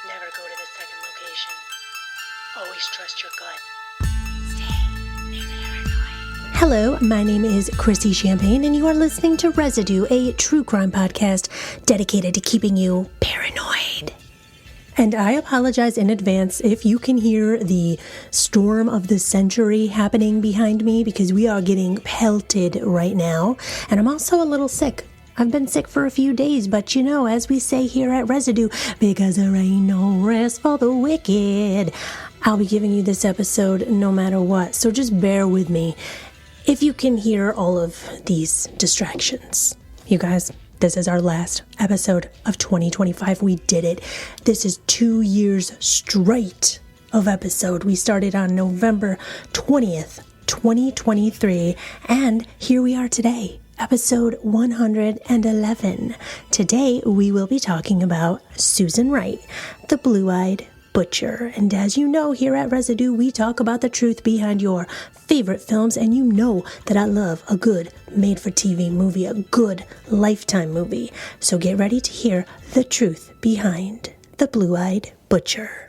Never go to the second location. Always trust your gut. Hello, my name is Chrissy Champagne, and you are listening to Residue, a true crime podcast dedicated to keeping you paranoid. And I apologize in advance if you can hear the storm of the century happening behind me, because we are getting pelted right now. And I'm also a little sick. I've been sick for a few days, but you know, as we say here at Residue, because there ain't no rest for the wicked, I'll be giving you this episode no matter what. So just bear with me if you can hear all of these distractions. You guys, this is our last episode of 2025. We did it. This is 2 years straight of episode. We started on November 20th, 2023, and here we are today, episode 111. Today, we will be talking about Susan Wright, the blue-eyed butcher. And as you know, here at Residue, we talk about the truth behind your favorite films, and you know that I love a good made-for-TV movie, a good Lifetime movie. So get ready to hear the truth behind the blue-eyed butcher.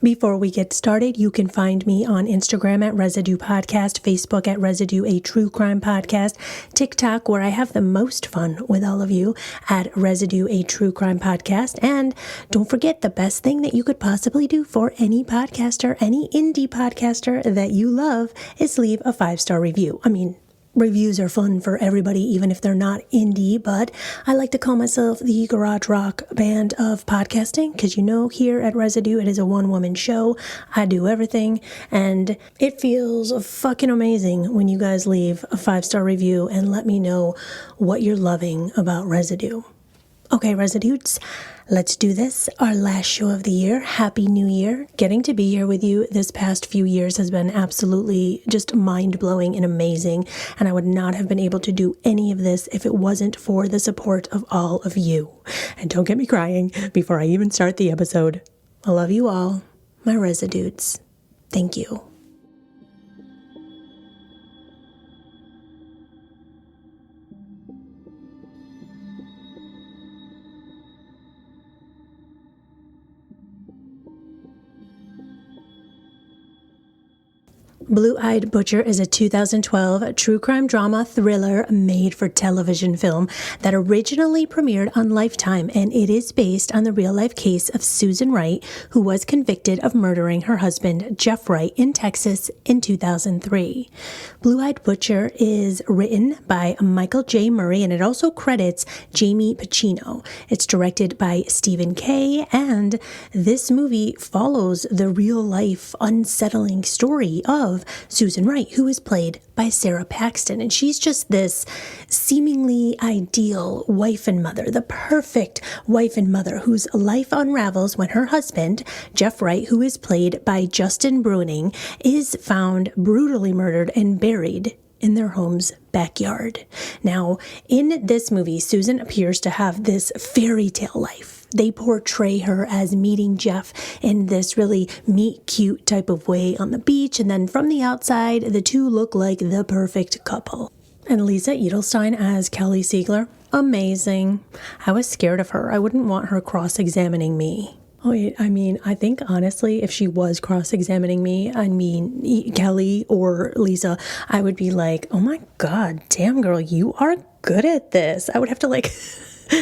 Before we get started, you can find me on Instagram at Residue Podcast, Facebook at Residue, a true crime podcast, TikTok, where I have the most fun with all of you, at Residue, a true crime podcast. And don't forget, the best thing that you could possibly do for any podcaster, any indie podcaster that you love, is leave a 5-star review. I mean, reviews are fun for everybody, even if they're not indie, but I like to call myself the garage rock band of podcasting, because you know, here at Residue, it is a one-woman show. I do everything, and it feels fucking amazing when you guys leave a 5-star review and let me know what you're loving about Residue. Okay, Residues, let's do this. Our last show of the year. Happy New Year. Getting to be here with you this past few years has been absolutely just mind-blowing and amazing, and I would not have been able to do any of this if it wasn't for the support of all of you. And don't get me crying before I even start the episode. I love you all, my Residues. Thank you. Blue-Eyed Butcher is a 2012 true crime drama thriller made-for-television film that originally premiered on Lifetime, and it is based on the real-life case of Susan Wright, who was convicted of murdering her husband, Jeff Wright, in Texas in 2003. Blue-Eyed Butcher is written by Michael J. Murray, and it also credits Jamie Pacino. It's directed by Stephen Kay, and this movie follows the real-life, unsettling story of Susan Wright, who is played by Sarah Paxton. And she's just this seemingly ideal wife and mother, the perfect wife and mother, whose life unravels when her husband, Jeff Wright, who is played by Justin Bruning, is found brutally murdered and buried in their home's backyard. Now, in this movie, Susan appears to have this fairy tale life. They portray her as meeting Jeff in this really meet-cute type of way on the beach, and then from the outside, the two look like the perfect couple. And Lisa Edelstein as Kelly Siegler, amazing. I was scared of her. I wouldn't want her cross-examining me. Oh, I mean, I think honestly, if she was cross-examining me, Kelly or Lisa, I would be like, oh my God, damn girl, you are good at this. I would have to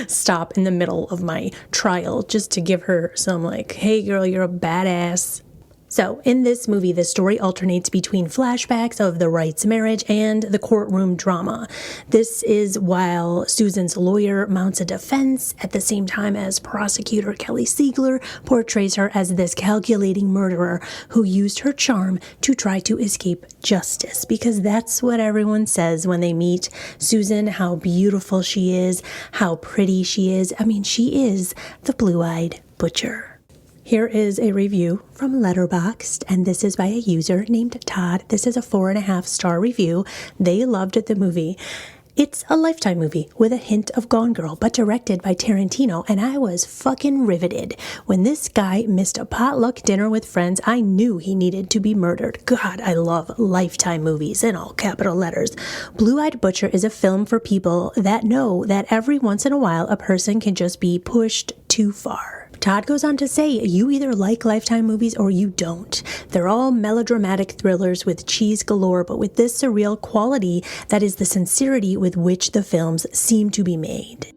stop in the middle of my trial just to give her some hey girl, you're a badass. So in this movie, the story alternates between flashbacks of the Wrights' marriage and the courtroom drama. This is while Susan's lawyer mounts a defense at the same time as prosecutor Kelly Siegler portrays her as this calculating murderer who used her charm to try to escape justice, because that's what everyone says when they meet Susan, how beautiful she is, how pretty she is. I mean, she is the blue-eyed butcher. Here is a review from Letterboxd, and this is by a user named Todd. This is a 4.5-star review. They loved the movie. It's a Lifetime movie with a hint of Gone Girl, but directed by Tarantino, and I was fucking riveted. When this guy missed a potluck dinner with friends, I knew he needed to be murdered. God, I love Lifetime movies in all capital letters. Blue-Eyed Butcher is a film for people that know that every once in a while a person can just be pushed too far. Todd goes on to say, you either like Lifetime movies or you don't. They're all melodramatic thrillers with cheese galore, but with this surreal quality that is the sincerity with which the films seem to be made.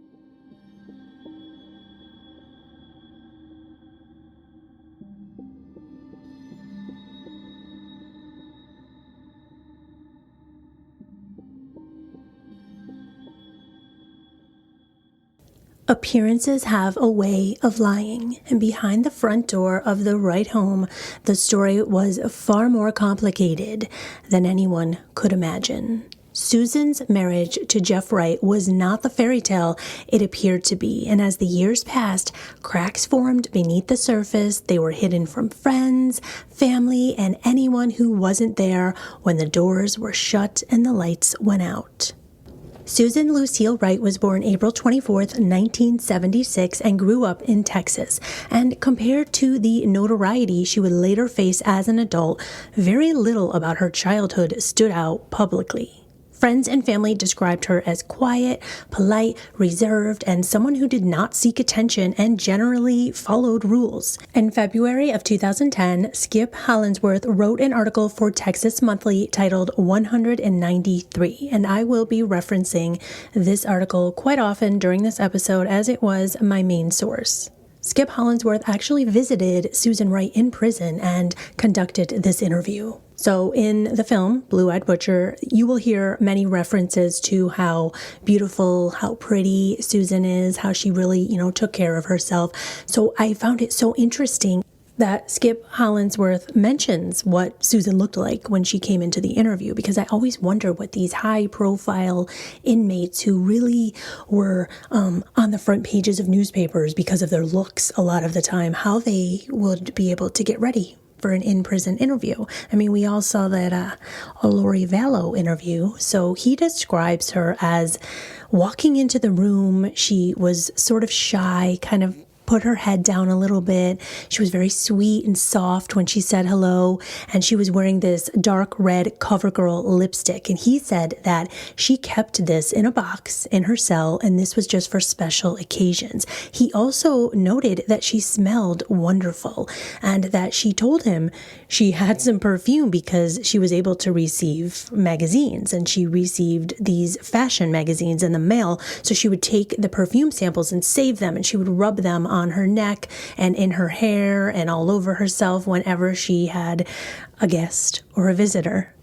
Appearances have a way of lying, and behind the front door of the Wright home, the story was far more complicated than anyone could imagine. Susan's marriage to Jeff Wright was not the fairy tale it appeared to be, and as the years passed, cracks formed beneath the surface. They were hidden from friends, family, and anyone who wasn't there when the doors were shut and the lights went out. Susan Lucille Wright was born April 24, 1976, and grew up in Texas. And compared to the notoriety she would later face as an adult, very little about her childhood stood out publicly. Friends and family described her as quiet, polite, reserved, and someone who did not seek attention and generally followed rules. In February of 2010, Skip Hollandsworth wrote an article for Texas Monthly titled 193, and I will be referencing this article quite often during this episode as it was my main source. Skip Hollandsworth actually visited Susan Wright in prison and conducted this interview. So in the film, Blue-Eyed Butcher, you will hear many references to how beautiful, how pretty Susan is, how she really, took care of herself. So I found it so interesting that Skip Hollandsworth mentions what Susan looked like when she came into the interview, because I always wonder what these high-profile inmates who really were on the front pages of newspapers because of their looks a lot of the time, how they would be able to get ready for an in-prison interview. I mean, we all saw that Lori Vallow interview. So he describes her as walking into the room. She was sort of shy, kind of put her head down a little bit. She was very sweet and soft when she said hello, and she was wearing this dark red CoverGirl lipstick. And he said that she kept this in a box in her cell, and this was just for special occasions. He also noted that she smelled wonderful, and that she told him she had some perfume because she was able to receive magazines, and she received these fashion magazines in the mail. So she would take the perfume samples and save them, and she would rub them on her neck and in her hair and all over herself whenever she had a guest or a visitor.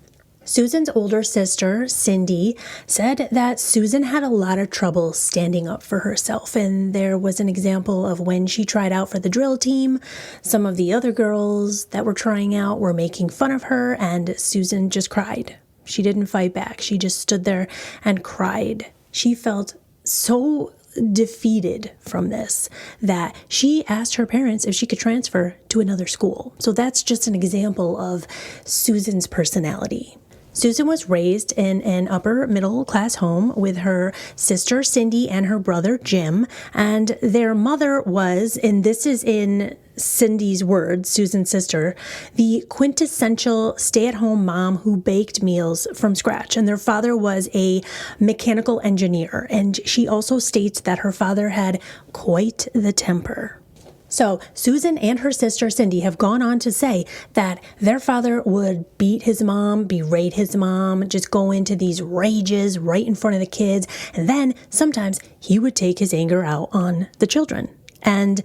Susan's older sister, Cindy, said that Susan had a lot of trouble standing up for herself, and there was an example of when she tried out for the drill team. Some of the other girls that were trying out were making fun of her, and Susan just cried. She didn't fight back. She just stood there and cried. She felt so defeated from this that she asked her parents if she could transfer to another school. So that's just an example of Susan's personality. Susan was raised in an upper middle class home with her sister Cindy and her brother Jim, and their mother was, and this is in Cindy's words, Susan's sister, the quintessential stay-at-home mom who baked meals from scratch. And their father was a mechanical engineer. And she also states that her father had quite the temper. So Susan and her sister Cindy have gone on to say that their father would beat his mom, berate his mom, just go into these rages right in front of the kids. And then sometimes he would take his anger out on the children. And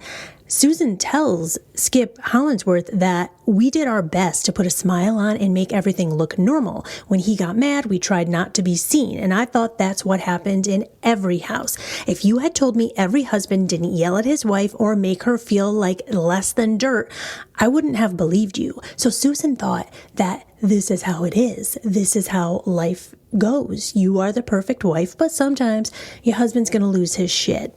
Susan tells Skip Hollandsworth that we did our best to put a smile on and make everything look normal. When he got mad, we tried not to be seen. And I thought that's what happened in every house. If you had told me every husband didn't yell at his wife or make her feel like less than dirt, I wouldn't have believed you. So Susan thought that this is how it is. This is how life goes. You are the perfect wife, but sometimes your husband's going to lose his shit.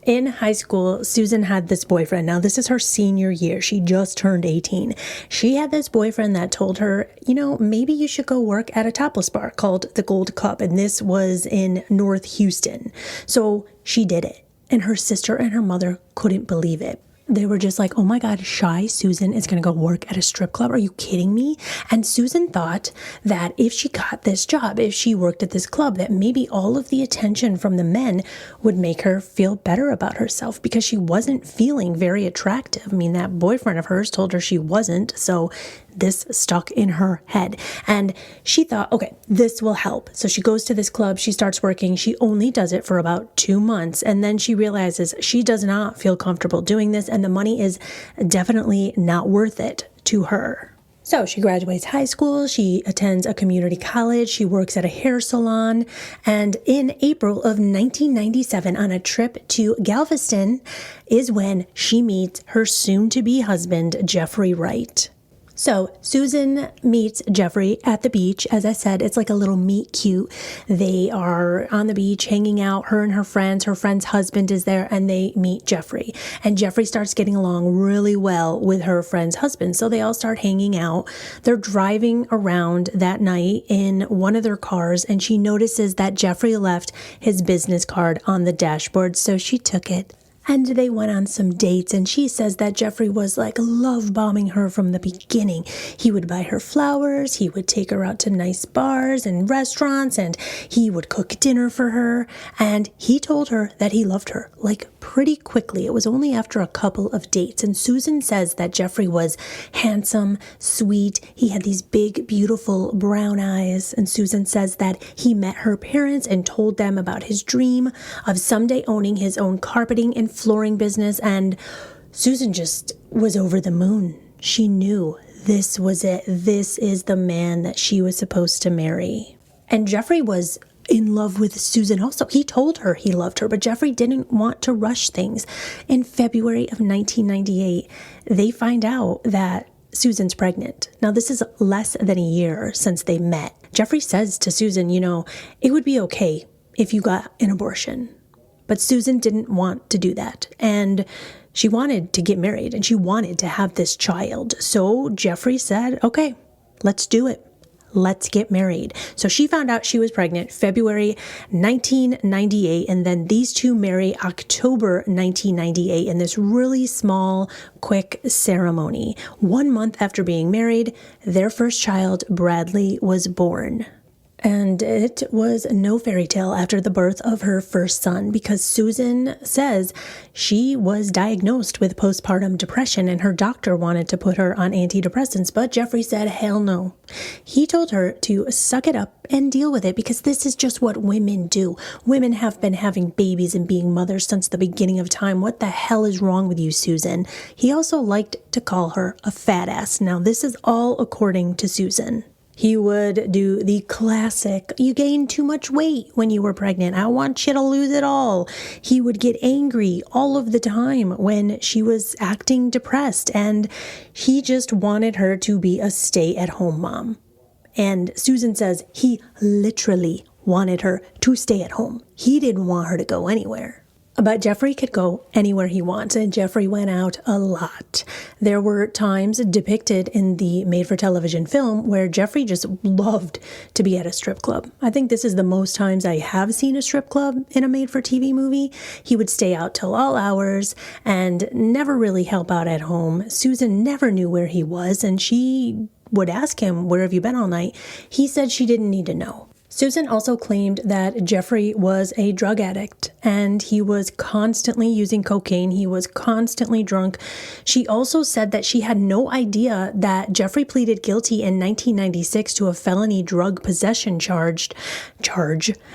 In high school, Susan had this boyfriend. Now, this is her senior year. She just turned 18. She had this boyfriend that told her, maybe you should go work at a topless bar called the Gold Cup. And this was in North Houston. So she did it. And her sister and her mother couldn't believe it. They were just like, oh my God, shy Susan is going to go work at a strip club. Are you kidding me? And Susan thought that if she got this job, if she worked at this club, that maybe all of the attention from the men would make her feel better about herself because she wasn't feeling very attractive. I mean, that boyfriend of hers told her she wasn't. So this stuck in her head. And she thought, okay, this will help. So she goes to this club, she starts working. She only does it for about 2 months. And then she realizes she does not feel comfortable doing this. And the money is definitely not worth it to her. So she graduates high school, she attends a community college, she works at a hair salon, and in April of 1997, on a trip to Galveston, is when she meets her soon-to-be husband, Jeffrey Wright. So Susan meets Jeffrey at the beach. As I said, it's like a little meet cute. They are on the beach hanging out, her and her friend's husband is there, and they meet Jeffrey. And Jeffrey starts getting along really well with her friend's husband. So they all start hanging out. They're driving around that night in one of their cars, and she notices that Jeffrey left his business card on the dashboard. So she took it. And they went on some dates, and she says that Jeffrey was like love bombing her from the beginning. He would buy her flowers, he would take her out to nice bars and restaurants, and he would cook dinner for her. And he told her that he loved her, like pretty quickly. It was only after a couple of dates. And Susan says that Jeffrey was handsome, sweet. He had these big, beautiful brown eyes. And Susan says that he met her parents and told them about his dream of someday owning his own carpeting and flooring business, and Susan just was over the moon. She knew this was it. This is the man that she was supposed to marry. And Jeffrey was in love with Susan also. He told her he loved her, but Jeffrey didn't want to rush things. In February of 1998, they find out that Susan's pregnant. Now, this is less than a year since they met. Jeffrey says to Susan, it would be okay if you got an abortion. But Susan didn't want to do that, and she wanted to get married, and she wanted to have this child. So Jeffrey said, okay, let's do it. Let's get married. So she found out she was pregnant February 1998, and then these two marry October 1998 in this really small, quick ceremony. 1 month after being married, their first child, Bradley, was born. And it was no fairy tale after the birth of her first son, because Susan says she was diagnosed with postpartum depression and her doctor wanted to put her on antidepressants, but Jeffrey said, hell no. He told her to suck it up and deal with it because this is just what women do. Women have been having babies and being mothers since the beginning of time. What the hell is wrong with you, Susan? He also liked to call her a fat ass. Now, this is all according to Susan. He would do the classic, you gained too much weight when you were pregnant. I want you to lose it all. He would get angry all of the time when she was acting depressed, and he just wanted her to be a stay-at-home mom. And Susan says he literally wanted her to stay at home. He didn't want her to go anywhere. But Jeffrey could go anywhere he wants, and Jeffrey went out a lot. There were times depicted in the made-for-television film where Jeffrey just loved to be at a strip club. I think this is the most times I have seen a strip club in a made-for-TV movie. He would stay out till all hours and never really help out at home. Susan never knew where he was, and she would ask him, where have you been all night? He said she didn't need to know. Susan also claimed that Jeffrey was a drug addict and he was constantly using cocaine. He was constantly drunk. She also said that she had no idea that Jeffrey pleaded guilty in 1996 to a felony drug possession charge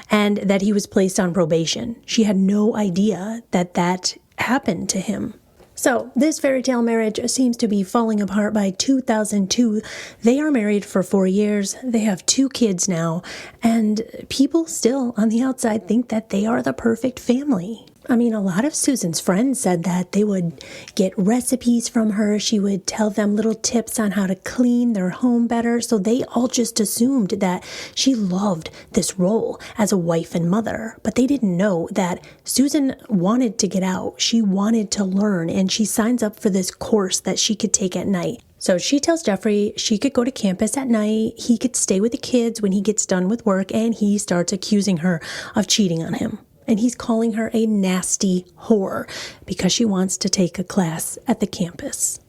and that he was placed on probation. She had no idea that happened to him. So this fairy tale marriage seems to be falling apart by 2002. They are married for 4 years. They have 2 kids now, and people still on the outside think that they are the perfect family. I mean, a lot of Susan's friends said that they would get recipes from her. She would tell them little tips on how to clean their home better. So they all just assumed that she loved this role as a wife and mother. But they didn't know that Susan wanted to get out. She wanted to learn, and she signs up for this course that she could take at night. So she tells Jeffrey she could go to campus at night, he could stay with the kids when he gets done with work, and he starts accusing her of cheating on him. And he's calling her a nasty whore because she wants to take a class at the campus.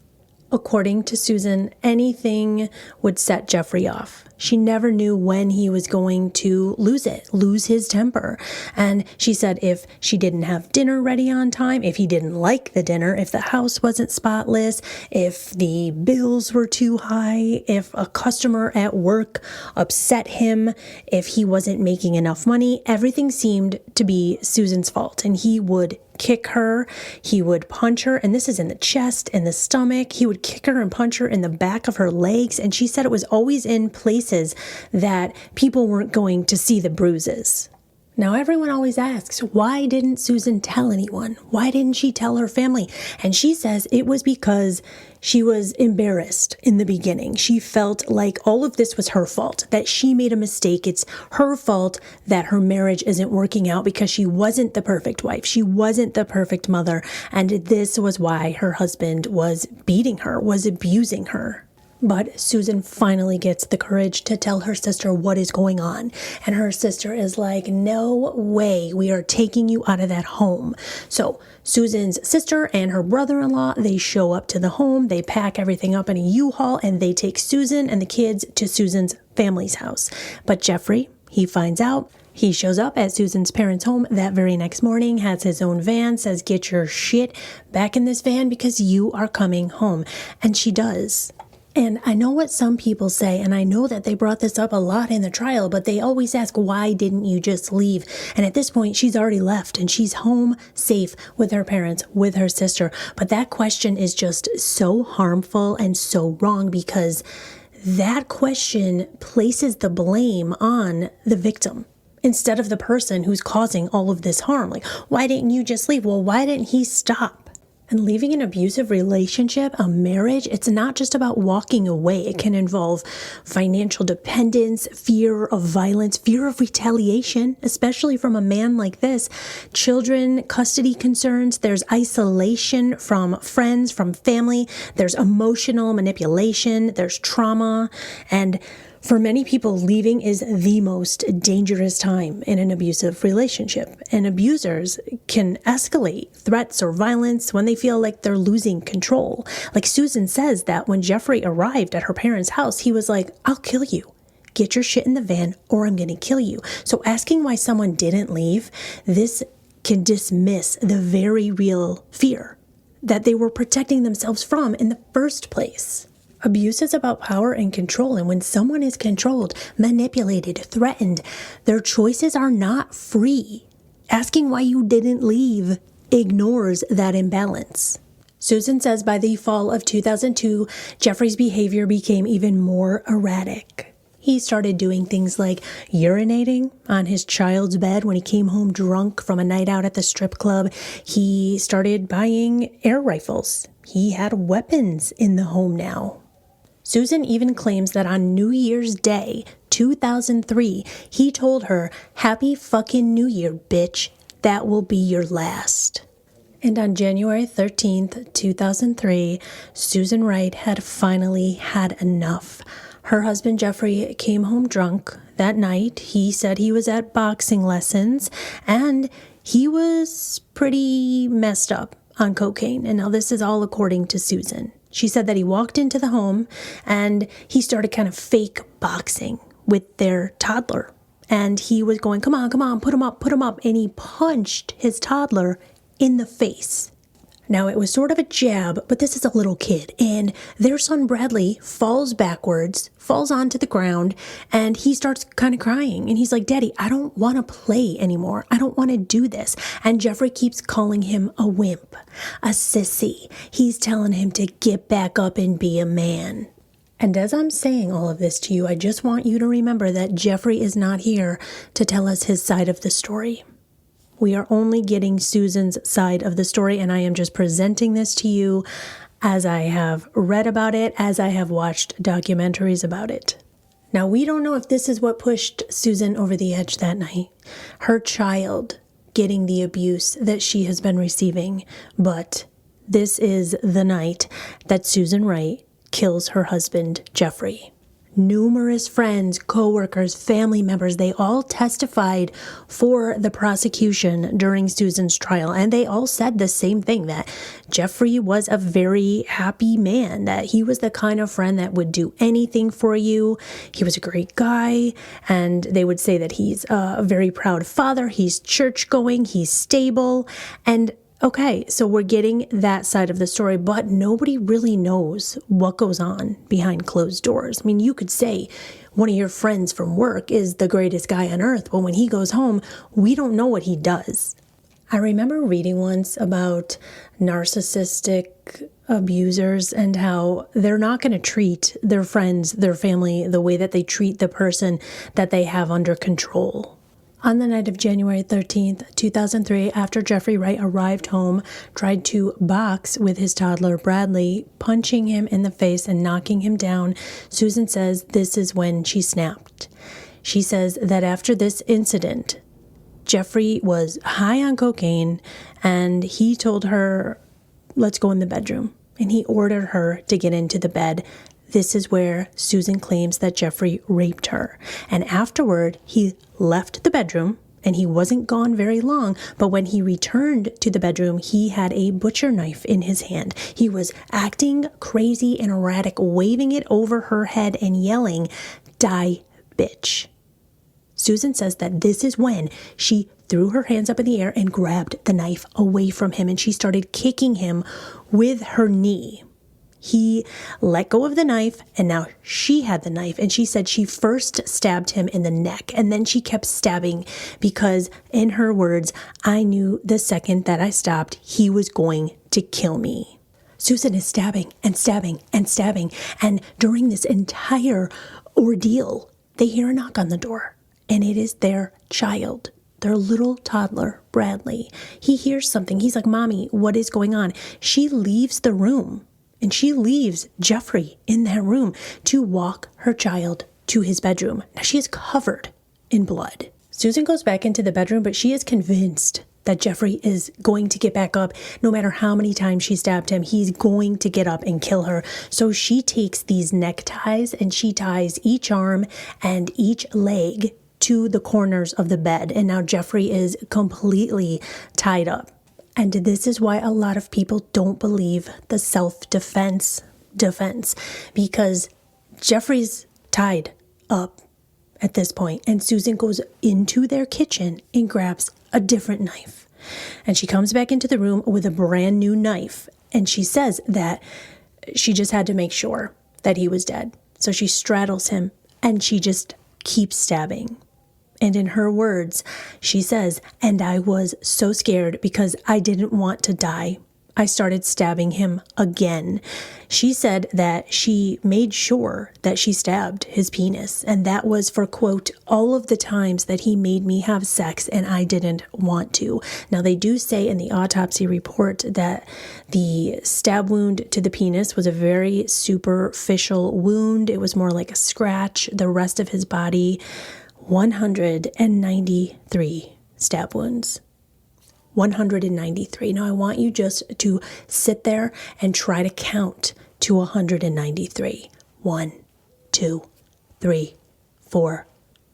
According to Susan, anything would set Jeffrey off. She never knew when he was going to lose his temper. And she said if she didn't have dinner ready on time, if he didn't like the dinner, if the house wasn't spotless, if the bills were too high, if a customer at work upset him, if he wasn't making enough money, everything seemed to be Susan's fault. And he would kick her, he would punch her, and this is in the chest and the stomach. He would kick her and punch her in the back of her legs, and she said it was always in places that people weren't going to see the bruises. Now, everyone always asks, why didn't Susan tell anyone? Why didn't she tell her family? And she says it was because she was embarrassed in the beginning. She felt like all of this was her fault, that she made a mistake. It's her fault that her marriage isn't working out because she wasn't the perfect wife. She wasn't the perfect mother. And this was why her husband was beating her, was abusing her. But Susan finally gets the courage to tell her sister what is going on. And her sister is like, no way, we are taking you out of that home. So Susan's sister and her brother-in-law, they show up to the home, they pack everything up in a U-Haul, and they take Susan and the kids to Susan's family's house. But Jeffrey, he finds out. He shows up at Susan's parents' home that very next morning, has his own van, says, get your shit back in this van because you are coming home. And she does. And I know what some people say, and I know that they brought this up a lot in the trial, but they always ask, why didn't you just leave? And at this point, she's already left, and she's home safe with her parents, with her sister. But that question is just so harmful and so wrong because that question places the blame on the victim instead of the person who's causing all of this harm. Like, why didn't you just leave? Well, why didn't he stop? And leaving an abusive relationship, a marriage, it's not just about walking away. It can involve financial dependence, fear of violence, fear of retaliation, especially from a man like this, children, custody concerns, there's isolation from friends, from family, there's emotional manipulation, there's trauma, and for many people, leaving is the most dangerous time in an abusive relationship. And abusers can escalate threats or violence when they feel like they're losing control. Like Susan says that when Jeffrey arrived at her parents' house, he was like, I'll kill you. Get your shit in the van or I'm going to kill you. So asking why someone didn't leave, this can dismiss the very real fear that they were protecting themselves from in the first place. Abuse is about power and control, and when someone is controlled, manipulated, threatened, their choices are not free. Asking why you didn't leave ignores that imbalance. Susan says by the fall of 2002, Jeffrey's behavior became even more erratic. He started doing things like urinating on his child's bed when he came home drunk from a night out at the strip club. He started buying air rifles. He had weapons in the home now. Susan even claims that on New Year's Day, 2003, he told her, "Happy fucking New Year, bitch. That will be your last." And on January 13th, 2003, Susan Wright had finally had enough. Her husband, Jeffrey, came home drunk that night. He said he was at boxing lessons, and he was pretty messed up on cocaine. And now this is all according to Susan. She said that he walked into the home and he started kind of fake boxing with their toddler. And he was going, come on, put him up. And he punched his toddler in the face. Now, it was sort of a jab, but this is a little kid. And their son, Bradley, falls backwards, falls onto the ground, and he starts kind of crying. And he's like, Daddy, I don't want to play anymore. I don't want to do this. And Jeffrey keeps calling him a wimp, a sissy. He's telling him to get back up and be a man. And as I'm saying all of this to you, I just want you to remember that Jeffrey is not here to tell us his side of the story. We are only getting Susan's side of the story, and I am just presenting this to you as I have read about it, as I have watched documentaries about it. Now, we don't know if this is what pushed Susan over the edge that night, her child getting the abuse that she has been receiving, but this is the night that Susan Wright kills her husband, Jeffrey. Numerous friends, co-workers, family members, they all testified for the prosecution during Susan's trial, and they all said the same thing, that Jeffrey was a very happy man, that he was the kind of friend that would do anything for you. He was a great guy, and they would say that he's a very proud father, he's church-going, he's stable, and okay, so we're getting that side of the story, but nobody really knows what goes on behind closed doors. I mean, you could say one of your friends from work is the greatest guy on earth, but when he goes home, we don't know what he does. I remember reading once about narcissistic abusers and how they're not going to treat their friends, their family, the way that they treat the person that they have under control. On the night of January 13th, 2003, after Jeffrey Wright arrived home, tried to box with his toddler Bradley, punching him in the face and knocking him down, Susan says this is when she snapped. She says that after this incident, Jeffrey was high on cocaine and he told her, let's go in the bedroom. And he ordered her to get into the bed. This is where Susan claims that Jeffrey raped her. And afterward, he left the bedroom, and he wasn't gone very long, but when he returned to the bedroom, he had a butcher knife in his hand. He was acting crazy and erratic, waving it over her head and yelling, "Die, bitch." Susan says that this is when she threw her hands up in the air and grabbed the knife away from him, and she started kicking him with her knee. He let go of the knife, and now she had the knife, and she said she first stabbed him in the neck, and then she kept stabbing because, in her words, I knew the second that I stopped, he was going to kill me. Susan is stabbing and stabbing and stabbing, and during this entire ordeal, they hear a knock on the door, and it is their child. Their little toddler, Bradley. He hears something. He's like, "Mommy, what is going on?" She leaves the room. And she leaves Jeffrey in that room to walk her child to his bedroom. Now she is covered in blood. Susan goes back into the bedroom, but she is convinced that Jeffrey is going to get back up. No matter how many times she stabbed him, he's going to get up and kill her. So she takes these neckties and she ties each arm and each leg to the corners of the bed. And now Jeffrey is completely tied up. And this is why a lot of people don't believe the self-defense because Jeffrey's tied up at this point, and Susan goes into their kitchen and grabs a different knife. And she comes back into the room with a brand new knife, and she says that she just had to make sure that he was dead. So she straddles him, and she just keeps stabbing. And in her words, she says, "And I was so scared because I didn't want to die. I started stabbing him again." She said that she made sure that she stabbed his penis. And that was for, quote, "all of the times that he made me have sex and I didn't want to." Now, they do say in the autopsy report that the stab wound to the penis was a very superficial wound. It was more like a scratch. The rest of his body, 193 stab wounds. 193. Now, I want you just to sit there and try to count to 193. 1, 2, 3, 4,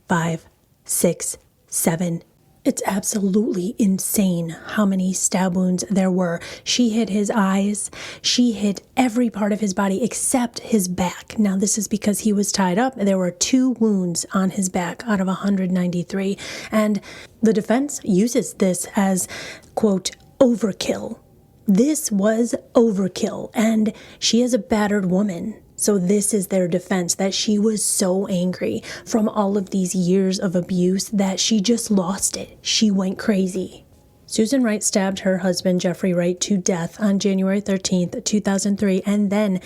5, 6, 7. It's absolutely insane how many stab wounds there were. She hit his eyes. She hit every part of his body except his back. Now, this is because he was tied up. There were 2 wounds on his back out of 193. And the defense uses this as, quote, overkill. This was overkill. And she is a battered woman. So this is their defense, that she was so angry from all of these years of abuse that she just lost it. She went crazy. Susan Wright stabbed her husband, Jeffrey Wright, to death on January 13th, 2003, and then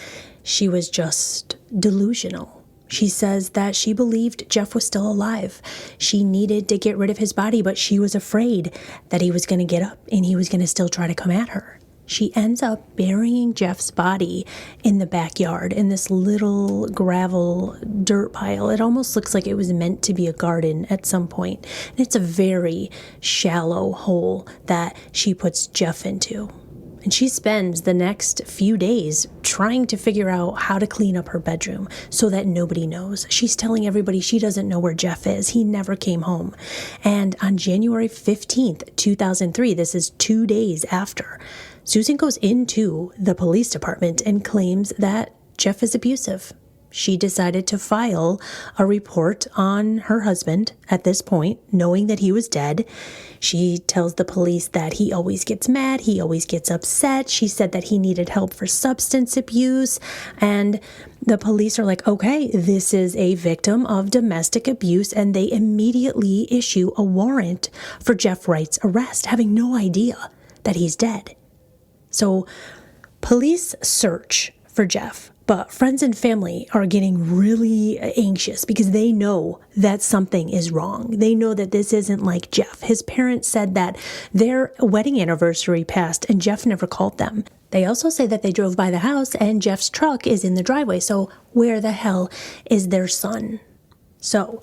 she was just delusional. She says that she believed Jeff was still alive. She needed to get rid of his body, but she was afraid that he was going to get up and he was going to still try to come at her. She ends up burying Jeff's body in the backyard in this little gravel dirt pile. It almost looks like it was meant to be a garden at some point. And it's a very shallow hole that she puts Jeff into. And she spends the next few days trying to figure out how to clean up her bedroom so that nobody knows. She's telling everybody she doesn't know where Jeff is. He never came home. And on January 15th, 2003, this is 2 days after, Susan goes into the police department and claims that Jeff is abusive. She decided to file a report on her husband at this point, knowing that he was dead. She tells the police that he always gets mad, he always gets upset. She said that he needed help for substance abuse. And the police are like, okay, this is a victim of domestic abuse. And they immediately issue a warrant for Jeff Wright's arrest, having no idea that he's dead. So police search for Jeff. But friends and family are getting really anxious because they know that something is wrong. They know that this isn't like Jeff. His parents said that their wedding anniversary passed and Jeff never called them. They also say that they drove by the house and Jeff's truck is in the driveway. So where the hell is their son? So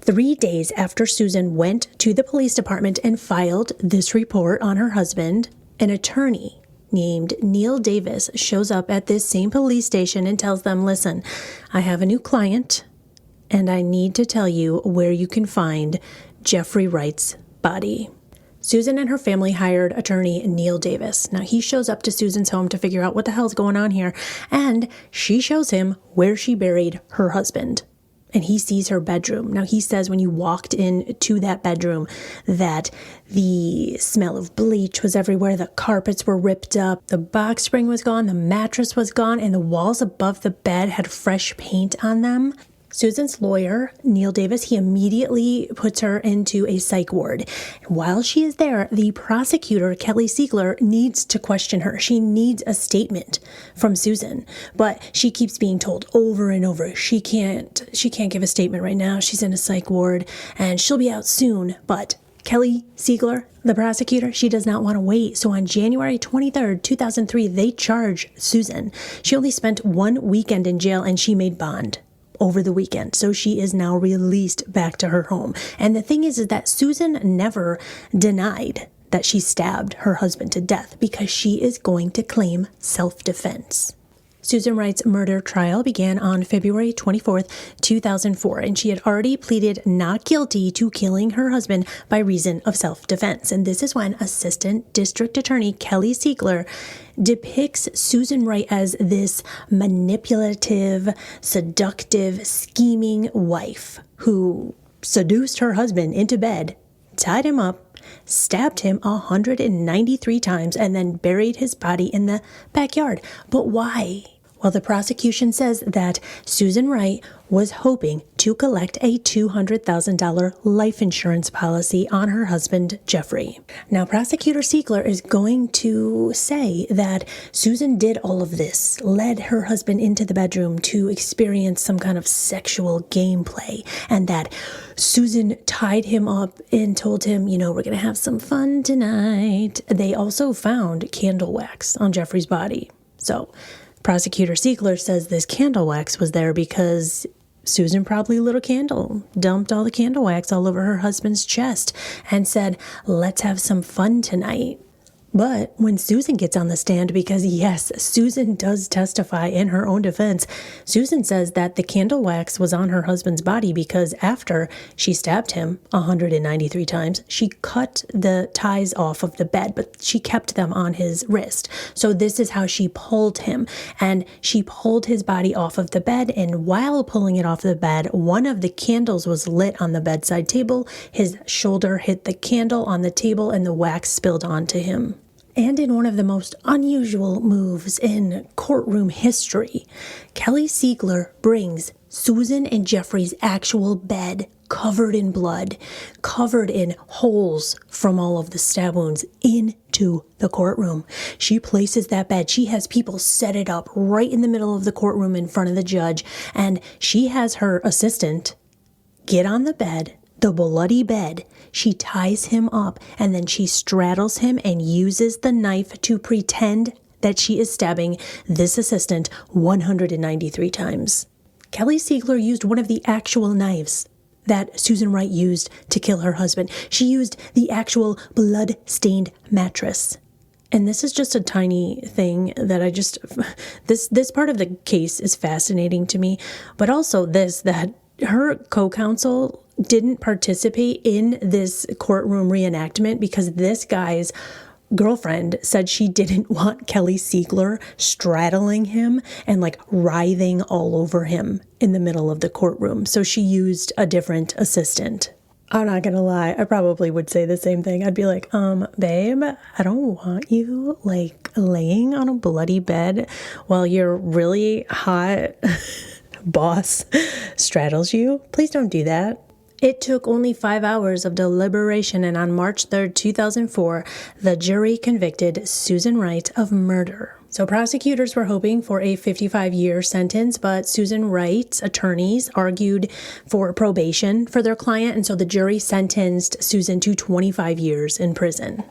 3 days after Susan went to the police department and filed this report on her husband, an attorney named Neil Davis shows up at this same police station and tells them, listen, I have a new client and I need to tell you where you can find Jeffrey Wright's body. Susan and her family hired attorney Neil Davis. Now he shows up to Susan's home to figure out what the hell's going on here, and she shows him where she buried her husband. And he sees her bedroom. Now, he says when you walked into that bedroom that the smell of bleach was everywhere. The carpets were ripped up. The box spring was gone. The mattress was gone. And the walls above the bed had fresh paint on them. Susan's lawyer, Neil Davis, he immediately puts her into a psych ward. While she is there, the prosecutor, Kelly Siegler, needs to question her. She needs a statement from Susan, but she keeps being told over and over, she can't give a statement right now. She's in a psych ward and she'll be out soon. But Kelly Siegler, the prosecutor, she does not want to wait. So on January 23rd, 2003, they charge Susan. She only spent 1 weekend in jail and she made bond over the weekend. So she is now released back to her home. And the thing is that Susan never denied that she stabbed her husband to death because she is going to claim self-defense. Susan Wright's murder trial began on February 24th, 2004, and she had already pleaded not guilty to killing her husband by reason of self-defense. And this is when Assistant District Attorney Kelly Siegler depicts Susan Wright as this manipulative, seductive, scheming wife who seduced her husband into bed, tied him up, stabbed him 193 times, and then buried his body in the backyard. But why? Well, the prosecution says that Susan Wright was hoping to collect a $200,000 life insurance policy on her husband, Jeffrey. Now, Prosecutor Siegler is going to say that Susan did all of this, led her husband into the bedroom to experience some kind of sexual gameplay, and that Susan tied him up and told him, we're going to have some fun tonight. They also found candle wax on Jeffrey's body. So Prosecutor Siegler says this candle wax was there because Susan probably lit a candle, dumped all the candle wax all over her husband's chest, and said, let's have some fun tonight. But when Susan gets on the stand, because yes, Susan does testify in her own defense, Susan says that the candle wax was on her husband's body because after she stabbed him 193 times, she cut the ties off of the bed, but she kept them on his wrist. So this is how she pulled him, and she pulled his body off of the bed, and while pulling it off the bed, one of the candles was lit on the bedside table. His shoulder hit the candle on the table, and the wax spilled onto him. And in one of the most unusual moves in courtroom history, Kelly Siegler brings Susan and Jeffrey's actual bed covered in blood, covered in holes from all of the stab wounds into the courtroom. She places that bed. She has people set it up right in the middle of the courtroom in front of the judge, and she has her assistant get on the bed, the bloody bed. She ties him up and then she straddles him and uses the knife to pretend that she is stabbing this assistant 193 times. Kelly Siegler used one of the actual knives that Susan Wright used to kill her husband. She used the actual blood-stained mattress And this is just a tiny thing that this part of the case is fascinating to me, but also that her co-counsel didn't participate in this courtroom reenactment because this guy's girlfriend said she didn't want Kelly Siegler straddling him and like writhing all over him in the middle of the courtroom. So she used a different assistant. I'm not gonna lie, I probably would say the same thing. I'd be like, babe, I don't want you like laying on a bloody bed while your really hot boss straddles you. Please don't do that. It took only 5 hours of deliberation, and on March 3rd, 2004, the jury convicted Susan Wright of murder. So prosecutors were hoping for a 55-year sentence, but Susan Wright's attorneys argued for probation for their client, and so the jury sentenced Susan to 25 years in prison.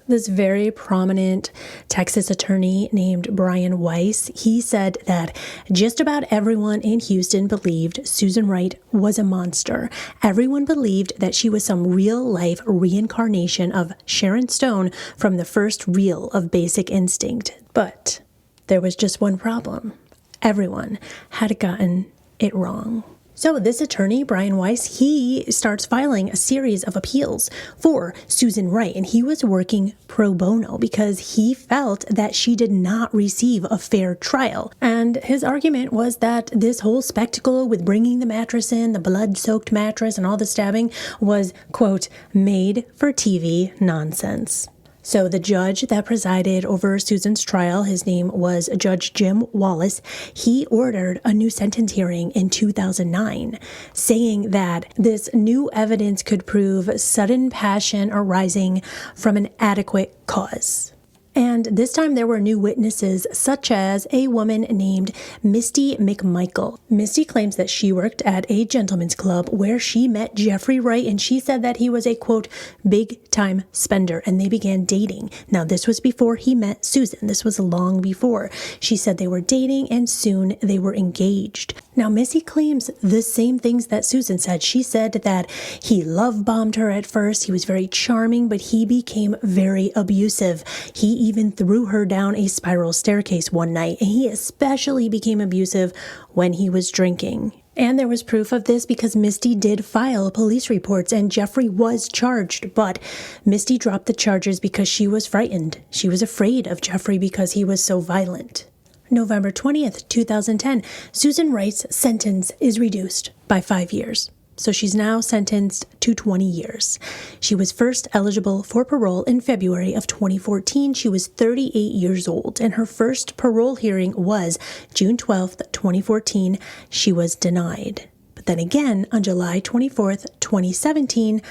This very prominent Texas attorney named Brian Weiss, he said that just about everyone in Houston believed Susan Wright was a monster. Everyone believed that she was some real-life reincarnation of Sharon Stone from the first reel of Basic Instinct. But there was just one problem. Everyone had gotten it wrong. So this attorney, Brian Weiss, he starts filing a series of appeals for Susan Wright, and he was working pro bono because he felt that she did not receive a fair trial. And his argument was that this whole spectacle with bringing the mattress in, the blood-soaked mattress and all the stabbing was, quote, made for TV nonsense. So the judge that presided over Susan's trial, his name was Judge Jim Wallace, he ordered a new sentence hearing in 2009, saying that this new evidence could prove sudden passion arising from an adequate cause. And this time there were new witnesses, such as a woman named Misty McMichael. Misty claims that she worked at a gentleman's club where she met Jeffrey Wright, and she said that he was a, quote, big-time spender, and they began dating. Now, this was before he met Susan. This was long before. She said they were dating, and soon they were engaged. Now, Missy claims the same things that Susan said. She said that he love-bombed her at first. He was very charming, but he became very abusive. He even threw her down a spiral staircase one night, and he especially became abusive when he was drinking. And there was proof of this because Misty did file police reports and Jeffrey was charged, but Misty dropped the charges because she was frightened. She was afraid of Jeffrey because he was so violent. November 20th, 2010, Susan Wright's sentence is reduced by 5 years. So she's now sentenced to 20 years. She was first eligible for parole in February of 2014. She was 38 years old, and her first parole hearing was June 12th, 2014. She was denied. But then again, on July 24th, 2017,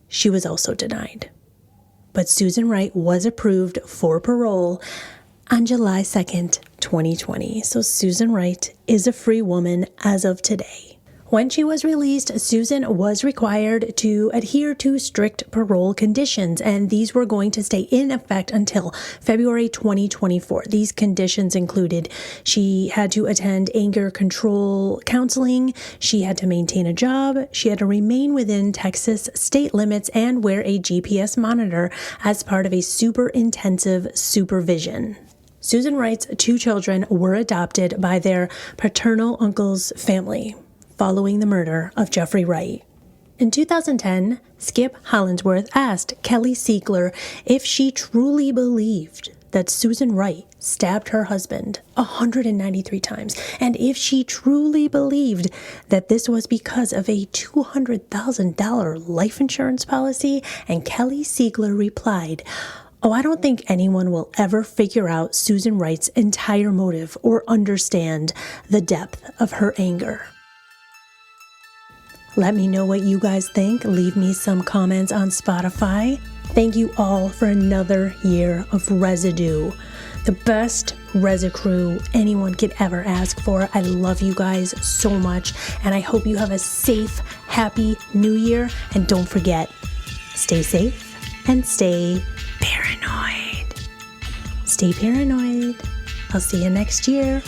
she was also denied. But Susan Wright was approved for parole on July 2nd, 2020. So Susan Wright is a free woman as of today. When she was released, Susan was required to adhere to strict parole conditions, and these were going to stay in effect until February 2024. These conditions included she had to attend anger control counseling, she had to maintain a job, she had to remain within Texas state limits, and wear a GPS monitor as part of a super intensive supervision. Susan Wright's 2 children were adopted by their paternal uncle's family following the murder of Jeffrey Wright. In 2010, Skip Hollandsworth asked Kelly Siegler if she truly believed that Susan Wright stabbed her husband 193 times, and if she truly believed that this was because of a $200,000 life insurance policy, and Kelly Siegler replied, "Oh, I don't think anyone will ever figure out Susan Wright's entire motive or understand the depth of her anger." Let me know what you guys think. Leave me some comments on Spotify. Thank you all for another year of Residue. The best Crew anyone could ever ask for. I love you guys so much, and I hope you have a safe, happy new year. And don't forget, stay safe and stay paranoid. Stay paranoid. I'll see you next year.